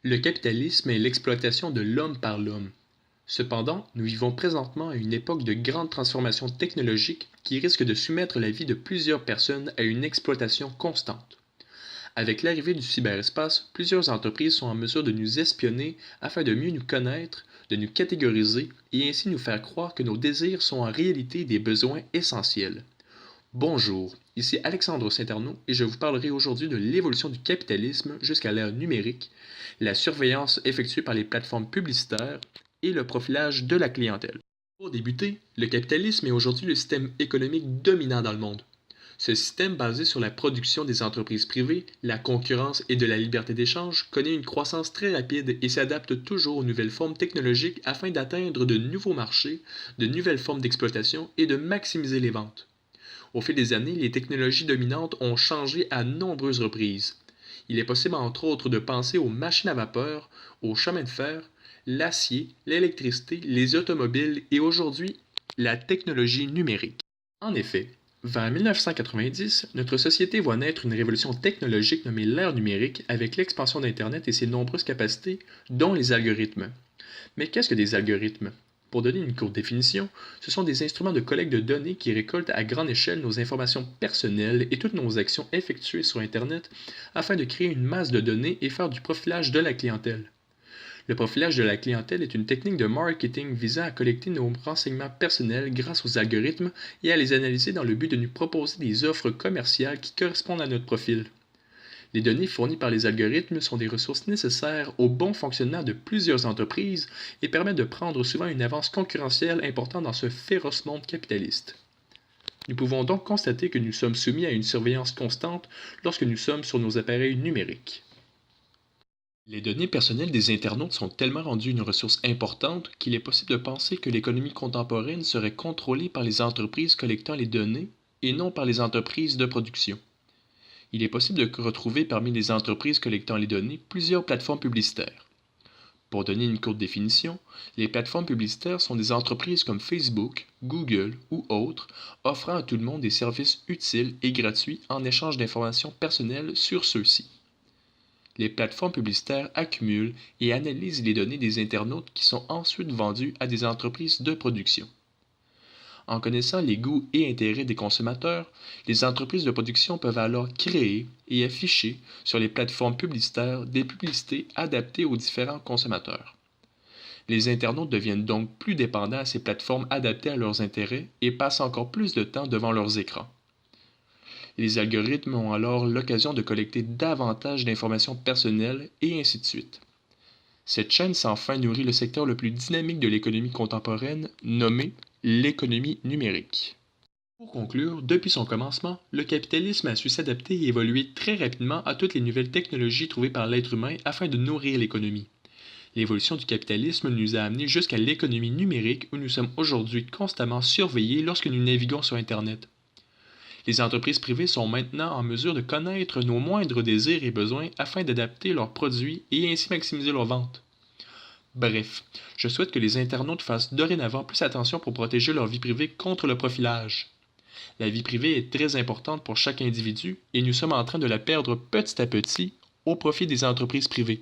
Le capitalisme est l'exploitation de l'homme par l'homme. Cependant, nous vivons présentement à une époque de grande transformation technologique qui risque de soumettre la vie de plusieurs personnes à une exploitation constante. Avec l'arrivée du cyberespace, plusieurs entreprises sont en mesure de nous espionner afin de mieux nous connaître, de nous catégoriser et ainsi nous faire croire que nos désirs sont en réalité des besoins essentiels. Bonjour, ici Alexandre Saint-Arnaud et je vous parlerai aujourd'hui de l'évolution du capitalisme jusqu'à l'ère numérique, la surveillance effectuée par les plateformes publicitaires et le profilage de la clientèle. Pour débuter, le capitalisme est aujourd'hui le système économique dominant dans le monde. Ce système basé sur la production des entreprises privées, la concurrence et de la liberté d'échange connaît une croissance très rapide et s'adapte toujours aux nouvelles formes technologiques afin d'atteindre de nouveaux marchés, de nouvelles formes d'exploitation et de maximiser les ventes. Au fil des années, les technologies dominantes ont changé à nombreuses reprises. Il est possible entre autres de penser aux machines à vapeur, aux chemins de fer, l'acier, l'électricité, les automobiles et aujourd'hui la technologie numérique. En effet, vers 1990, notre société voit naître une révolution technologique nommée l'ère numérique avec l'expansion d'Internet et ses nombreuses capacités, dont les algorithmes. Mais qu'est-ce que des algorithmes? Pour donner une courte définition, ce sont des instruments de collecte de données qui récoltent à grande échelle nos informations personnelles et toutes nos actions effectuées sur Internet afin de créer une masse de données et faire du profilage de la clientèle. Le profilage de la clientèle est une technique de marketing visant à collecter nos renseignements personnels grâce aux algorithmes et à les analyser dans le but de nous proposer des offres commerciales qui correspondent à notre profil. Les données fournies par les algorithmes sont des ressources nécessaires au bon fonctionnement de plusieurs entreprises et permettent de prendre souvent une avance concurrentielle importante dans ce féroce monde capitaliste. Nous pouvons donc constater que nous sommes soumis à une surveillance constante lorsque nous sommes sur nos appareils numériques. Les données personnelles des internautes sont tellement rendues une ressource importante qu'il est possible de penser que l'économie contemporaine serait contrôlée par les entreprises collectant les données et non par les entreprises de production. Il est possible de retrouver parmi les entreprises collectant les données plusieurs plateformes publicitaires. Pour donner une courte définition, les plateformes publicitaires sont des entreprises comme Facebook, Google ou autres offrant à tout le monde des services utiles et gratuits en échange d'informations personnelles sur ceux-ci. Les plateformes publicitaires accumulent et analysent les données des internautes qui sont ensuite vendues à des entreprises de production. En connaissant les goûts et intérêts des consommateurs, les entreprises de production peuvent alors créer et afficher sur les plateformes publicitaires des publicités adaptées aux différents consommateurs. Les internautes deviennent donc plus dépendants à ces plateformes adaptées à leurs intérêts et passent encore plus de temps devant leurs écrans. Les algorithmes ont alors l'occasion de collecter davantage d'informations personnelles et ainsi de suite. Cette chaîne sans fin nourrit le secteur le plus dynamique de l'économie contemporaine, nommé l'économie numérique. Pour conclure, depuis son commencement, le capitalisme a su s'adapter et évoluer très rapidement à toutes les nouvelles technologies trouvées par l'être humain afin de nourrir l'économie. L'évolution du capitalisme nous a amenés jusqu'à l'économie numérique où nous sommes aujourd'hui constamment surveillés lorsque nous naviguons sur Internet. Les entreprises privées sont maintenant en mesure de connaître nos moindres désirs et besoins afin d'adapter leurs produits et ainsi maximiser leurs ventes. Bref, je souhaite que les internautes fassent dorénavant plus attention pour protéger leur vie privée contre le profilage. La vie privée est très importante pour chaque individu et nous sommes en train de la perdre petit à petit au profit des entreprises privées.